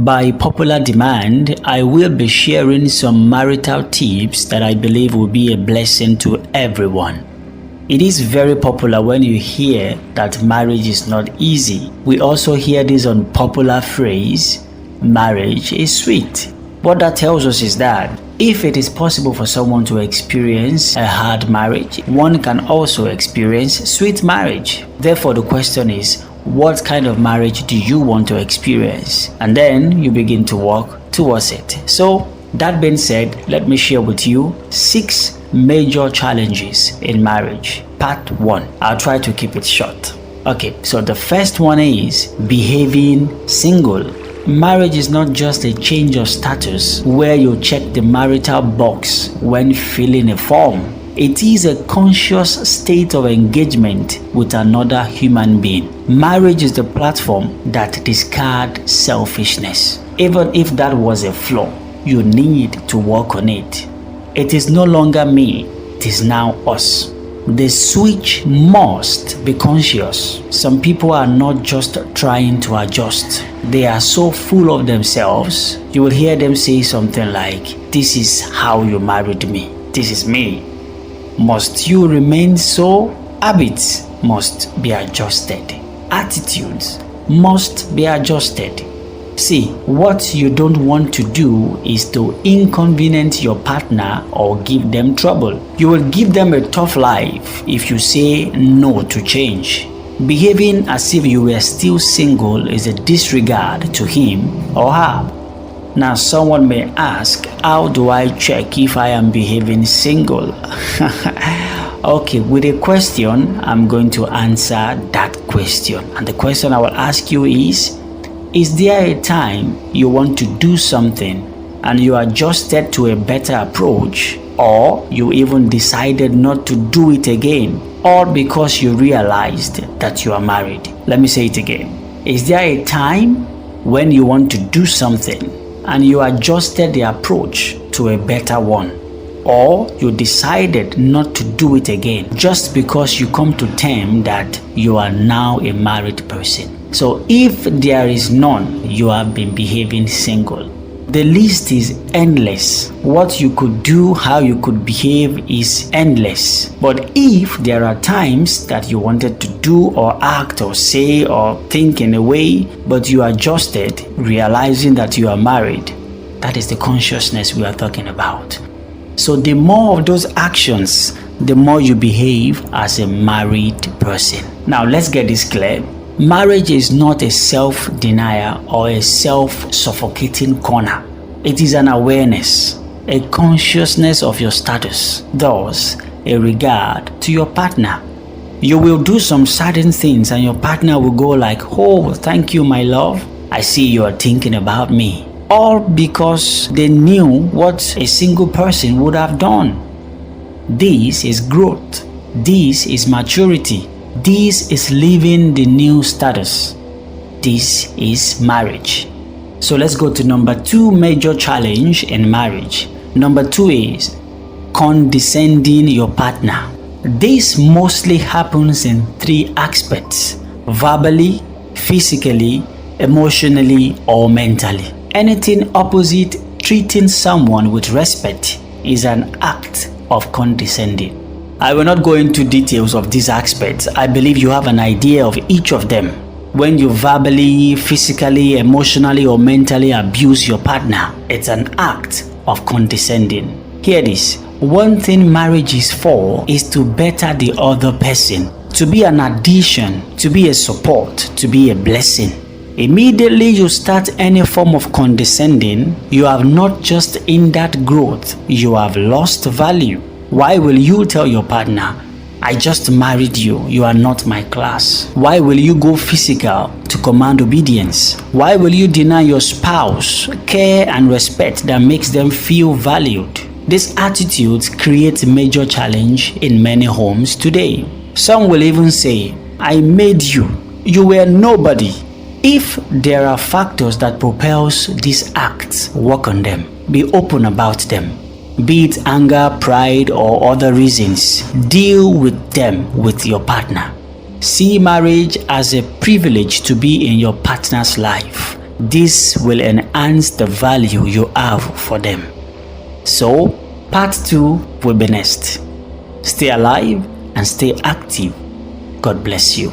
By popular demand, I will be sharing some marital tips that I believe will be a blessing to everyone. It is very popular when you hear that marriage is not easy. We also hear this unpopular phrase, marriage is sweet. What that tells us is that if it is possible for someone to experience a hard marriage, one can also experience sweet marriage. Therefore, the question is, what kind of marriage do you want to experience? And then you begin to work towards it. So, that being said, let me share with you 6 major challenges in marriage. Part 1. I'll try to keep it short. Okay, so the first one is behaving single. Marriage is not just a change of status where you check the marital box when filling a form. It is a conscious state of engagement with another human being. Marriage is the platform that discards selfishness. Even if that was a flaw, you need to work on it. It is no longer me, it is now us. The switch must be conscious. Some people are not just trying to adjust. They are so full of themselves. You will hear them say something like, "This is how you married me. This is me." Must you remain so? Habits must be adjusted. Attitudes must be adjusted. See, what you don't want to do is to inconvenience your partner or give them trouble. You will give them a tough life if you say no to change. Behaving as if you were still single is a disregard to him or her. Now, someone may ask, how do I check if I am behaving single? Okay, with a question, I'm going to answer that question. And the question I will ask you is there a time you want to do something and you adjusted to a better approach, or you even decided not to do it again, all because you realized that you are married? Let me say it again. Is there a time when you want to do something and you adjusted the approach to a better one, or you decided not to do it again just because you come to terms that you are now a married person? So if there is none, you have been behaving single. The list is endless. What you could do, how you could behave is endless. But if there are times that you wanted to do or act or say or think in a way, but you adjusted, realizing that you are married, that is the consciousness we are talking about. So the more of those actions, the more you behave as a married person. Now let's get this clear. Marriage is not a self-denial or a self-suffocating corner. It is an awareness, a consciousness of your status, thus a regard to your partner. You will do some certain things and your partner will go like, "Oh, thank you, my love. I see you are thinking about me." All because they knew what a single person would have done. This is growth. This is maturity. This is living the new status. This is marriage. So let's go to number 2 major challenge in marriage. Number 2 is condescending your partner. This mostly happens in 3 aspects: verbally, physically, emotionally, or mentally. Anything opposite treating someone with respect is an act of condescending. I will not go into details of these aspects. I believe you have an idea of each of them. When you verbally, physically, emotionally, or mentally abuse your partner, it's an act of condescending. Hear this. One thing marriage is for is to better the other person, to be an addition, to be a support, to be a blessing. Immediately you start any form of condescending, you have not just hindered growth, you have lost value. Why will you tell your partner, "I just married you, you are not my class"? Why will you go physical to command obedience? Why will you deny your spouse care and respect that makes them feel valued? This attitude creates a major challenge in many homes today. Some will even say, "I made you, you were nobody." If there are factors that propels these acts, work on them. Be open about them. Be it anger, pride, or other reasons, deal with them with your partner. See marriage as a privilege to be in your partner's life, This will enhance the value you have for them. So, part 2 will be next. Stay alive and stay active. God bless you.